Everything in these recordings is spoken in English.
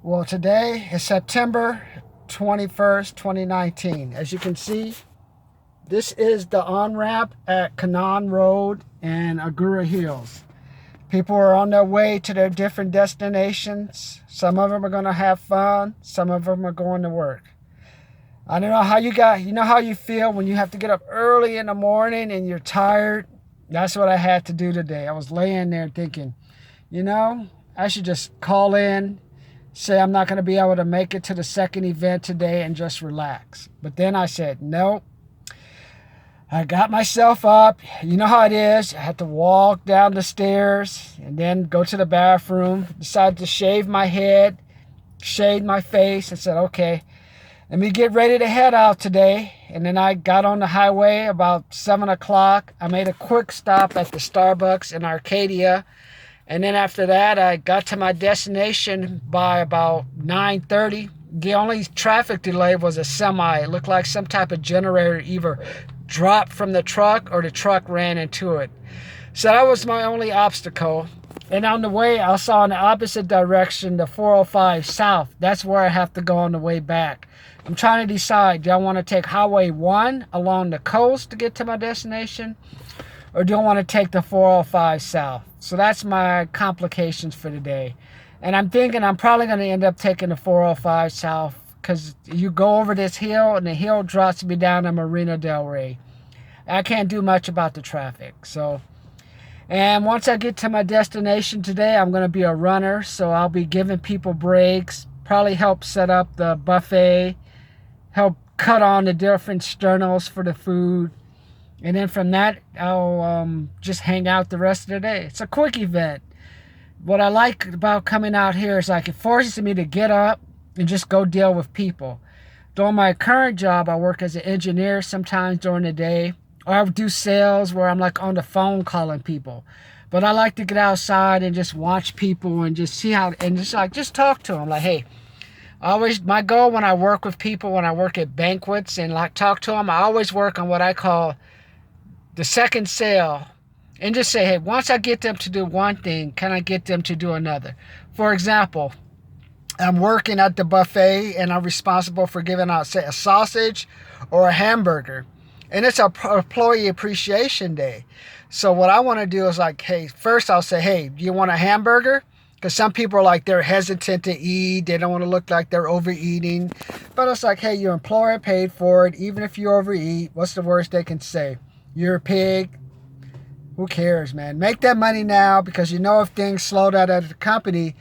Well, today is September 21st, 2019. As you can see, this is the on-ramp at Canaan Road and Aguora Hills. People are on their way to their different destinations. Some of them are going to have fun. Some of them are going to work. I don't know how you know how you feel when you have to get up early in the morning and you're tired? That's what I had to do today. I was laying there thinking, I should just call in, say I'm not going to be able to make it to the second event today and just relax. But then I said, nope. I got myself up. You know how it is. I had to walk down the stairs and then go to the bathroom. Decided to shave my head, shave my face, and said, okay, let me get ready to head out today. And then I got on the highway about 7 o'clock. I made a quick stop at the Starbucks in Arcadia. And then after that, I got to my destination by about 9:30. The only traffic delay was a semi. It looked like some type of generator either dropped from the truck or the truck ran into it. So that was my only obstacle. And on the way, I saw in the opposite direction, the 405 south. That's where I have to go on the way back. I'm trying to decide, do I want to take Highway 1 along the coast to get to my destination? Or do I want to take the 405 south? So that's my complications for today. And I'm thinking I'm probably going to end up taking the 405 south because you go over this hill and the hill drops me down to Marina Del Rey. I can't do much about the traffic. And once I get to my destination today, I'm going to be a runner. So I'll be giving people breaks, probably help set up the buffet, help cut on the different sternos for the food. And then from that, I'll just hang out the rest of the day. It's a quick event. What I like about coming out here is like it forces me to get up and just go deal with people. During my current job, I work as an engineer sometimes during the day. Or I do sales where I'm like on the phone calling people. But I like to get outside and just watch people and just see how, and just talk to them. Like, hey, my goal when I work with people, when I work at banquets and like talk to them, I always work on what I call the second sale, and just say, hey, once I get them to do one thing, can I get them to do another? For example, I'm working at the buffet and I'm responsible for giving out, say, a sausage or a hamburger. And it's a employee appreciation day. So what I want to do is like, hey, first I'll say, hey, do you want a hamburger? Because some people are like, they're hesitant to eat. They don't want to look like they're overeating. But it's like, hey, your employer paid for it. Even if you overeat, what's the worst they can say? You're a pig. Who cares, man? Make that money now because if things slow down at the company,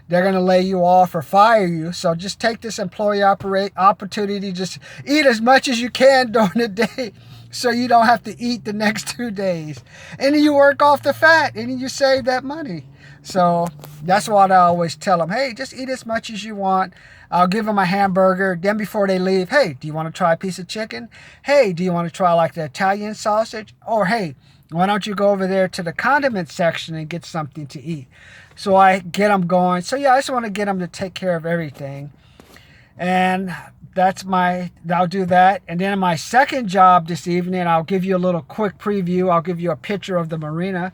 they're going to lay you off or fire you. So just take this employee opportunity. Just eat as much as you can during the day so you don't have to eat the next 2 days. And then you work off the fat and then you save that money. So that's what I always tell them. Hey, just eat as much as you want. I'll give them a hamburger. Then before they leave, hey, do you want to try a piece of chicken? Hey, do you want to try like the Italian sausage? Or hey, why don't you go over there to the condiment section and get something to eat? So I get them going. So yeah, I just want to get them to take care of everything. And I'll do that. And then in my second job this evening, I'll give you a little quick preview. I'll give you a picture of the marina.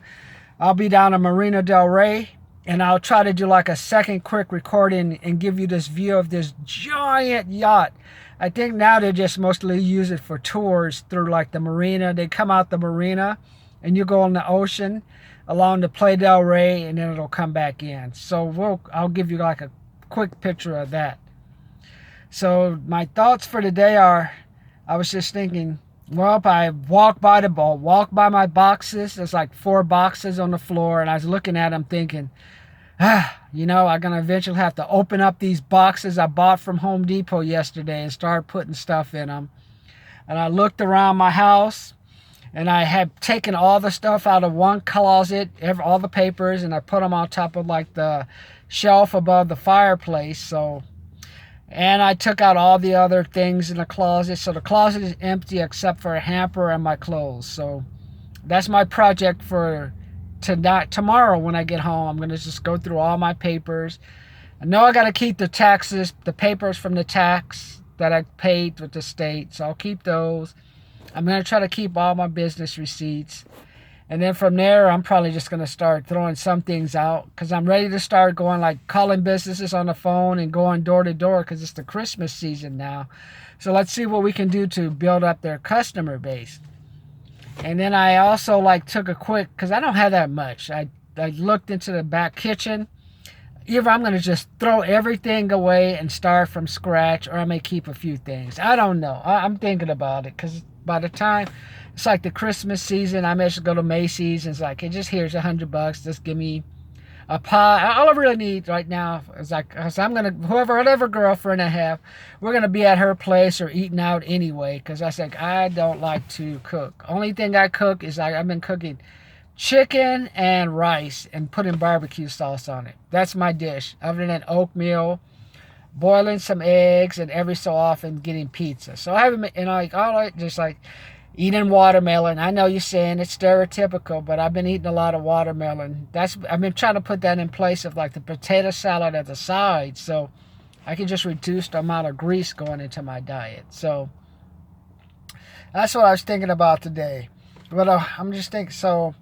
I'll be down in Marina Del Rey. And I'll try to do like a second quick recording and give you this view of this giant yacht. I think now they just mostly use it for tours through like the marina. They come out the marina and you go in the ocean along the Playa del Rey and then it'll come back in. So I'll give you like a quick picture of that. So my thoughts for today are, I was just thinking, well, I walk by my boxes. There's like 4 boxes on the floor. And I was looking at them thinking, I'm going to eventually have to open up these boxes I bought from Home Depot yesterday and start putting stuff in them. And I looked around my house and I had taken all the stuff out of one closet, all the papers, and I put them on top of like the shelf above the fireplace. And I took out all the other things in the closet. So the closet is empty except for a hamper and my clothes. So that's my project for tomorrow when I get home. I'm going to just go through all my papers. I know I got to keep the taxes, the papers from the tax that I paid with the state. So I'll keep those. I'm going to try to keep all my business receipts. And then from there, I'm probably just going to start throwing some things out because I'm ready to start going like calling businesses on the phone and going door to door because it's the Christmas season now. So let's see what we can do to build up their customer base. And then I also like took a quick, because I don't have that much. I looked into the back kitchen. Either I'm going to just throw everything away and start from scratch, or I may keep a few things. I don't know. I'm thinking about it because by the time it's like the Christmas season, I may just go to Macy's and it's like, hey, just here's $100. Just give me a pie. All I really need right now is like, cause I'm going to, whatever girlfriend I have, we're going to be at her place or eating out anyway. Because I said, I don't like to cook. Only thing I cook is I've been cooking chicken and rice and putting barbecue sauce on it. That's my dish. Other than oatmeal, boiling some eggs, and every so often getting pizza. So I haven't, like all I just like eating watermelon. I know you're saying it's stereotypical, but I've been eating a lot of watermelon. I've been trying to put that in place of like the potato salad at the side, so I can just reduce the amount of grease going into my diet. So that's what I was thinking about today. But I'm just thinking so.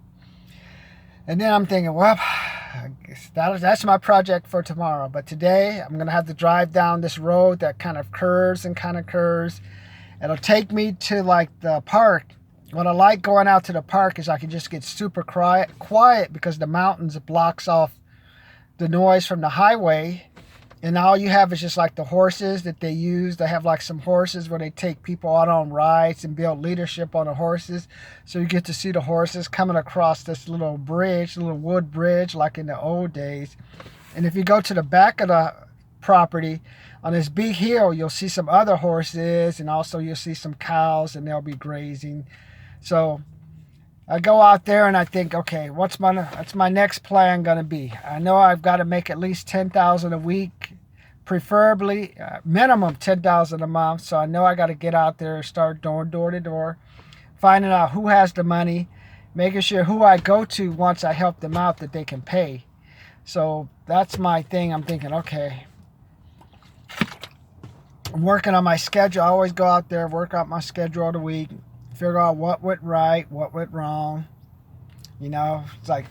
And then I'm thinking, well, that's my project for tomorrow. But today, I'm going to have to drive down this road that kind of curves and kind of curves. It'll take me to, like, the park. What I like going out to the park is I can just get super quiet because the mountains blocks off the noise from the highway. And all you have is just, like, the horses that they use. They have, like, some horses where they take people out on rides and build leadership on the horses. So you get to see the horses coming across this little bridge, little wood bridge, like in the old days. And if you go to the back of the property, on this big hill, you'll see some other horses. And also you'll see some cows, and they'll be grazing. So I go out there and I think, okay, what's my next plan going to be? I know I've got to make at least $10,000 a week, preferably minimum $10,000 a month. So I know I got to get out there and start going door to door, finding out who has the money, making sure who I go to once I help them out that they can pay. So that's my thing. I'm thinking, okay, I'm working on my schedule. I always go out there, work out my schedule of the week, figure out what went right, what went wrong. You know, it's like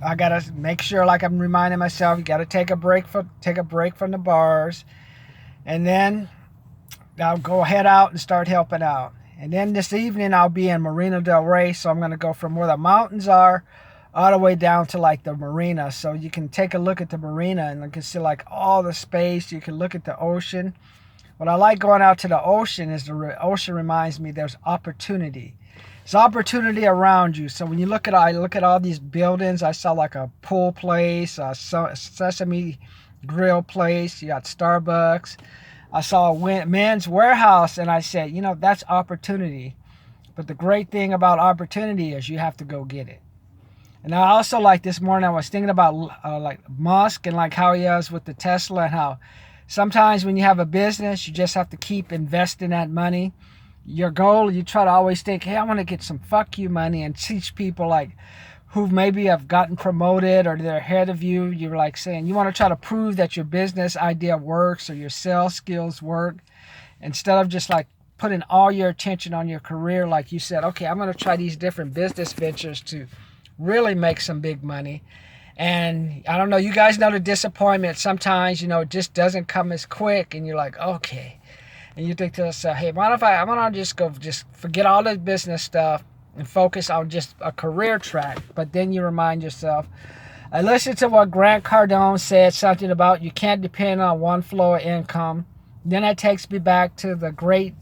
I gotta make sure, like I'm reminding myself, you gotta take a break from the bars, and then I'll head out and start helping out. And then this evening I'll be in Marina del Rey, so I'm gonna go from where the mountains are all the way down to like the marina, so you can take a look at the marina and you can see like all the space. You can look at the ocean. What I like going out to the ocean is the ocean reminds me there's opportunity. There's opportunity around you. So when I look at all these buildings, I saw like a pool place, a Sesame Grill place, you got Starbucks. I saw a Men's Warehouse, and I said, you know, that's opportunity. But the great thing about opportunity is you have to go get it. And I also, like this morning, I was thinking about like Musk and like how he is with the Tesla, and how sometimes when you have a business, you just have to keep investing that money. Your goal, you try to always think, hey, I want to get some fuck you money and teach people like who maybe have gotten promoted or they're ahead of you. You're like saying you want to try to prove that your business idea works or your sales skills work, instead of just like putting all your attention on your career. Like you said, okay, I'm going to try these different business ventures to really make some big money. And I don't know, you guys know the disappointment sometimes, you know, it just doesn't come as quick, and you're like, okay. And you think to yourself, hey, why don't I'm gonna just forget all the business stuff and focus on just a career track. But then you remind yourself, I listened to what Grant Cardone said, something about you can't depend on one flow of income. Then that takes me back to the Great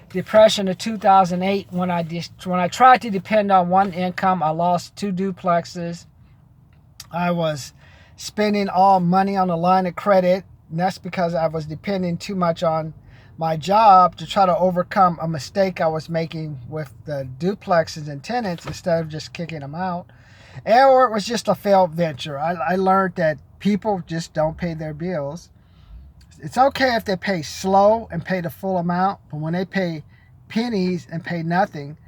Depression of 2008 when I tried to depend on one income. I lost 2 duplexes. I was spending all money on a line of credit, and that's because I was depending too much on my job to try to overcome a mistake I was making with the duplexes and tenants instead of just kicking them out. Or it was just a failed venture. I learned that people just don't pay their bills. It's okay if they pay slow and pay the full amount, but when they pay pennies and pay nothing,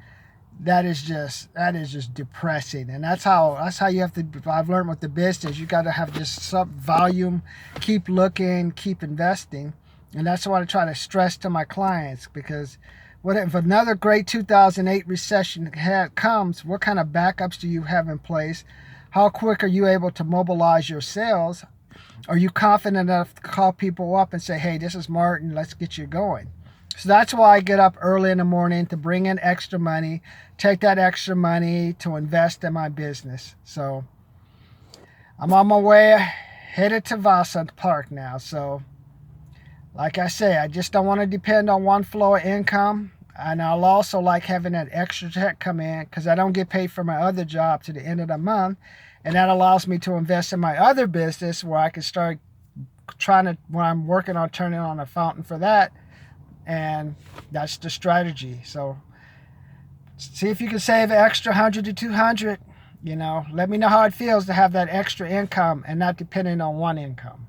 that is just depressing. And that's how you have to. I've learned with the business, you got to have just some volume, keep looking, keep investing, and that's what I try to stress to my clients, because what if another great 2008 recession comes? What kind of backups do you have in place? How quick are you able to mobilize your sales? Are you confident enough to call people up and say, hey, this is Martin, let's get you going? So that's why I get up early in the morning to bring in extra money, take that extra money to invest in my business. So I'm on my way, headed to Vasa Park now. So like I say, I just don't want to depend on one flow of income. And I'll also like having that extra check come in because I don't get paid for my other job to the end of the month. And that allows me to invest in my other business where I can start trying to, when I'm working on turning on a fountain for that. And that's the strategy. So see if you can save an extra 100 to 200. You know, let me know how it feels to have that extra income and not depending on one income.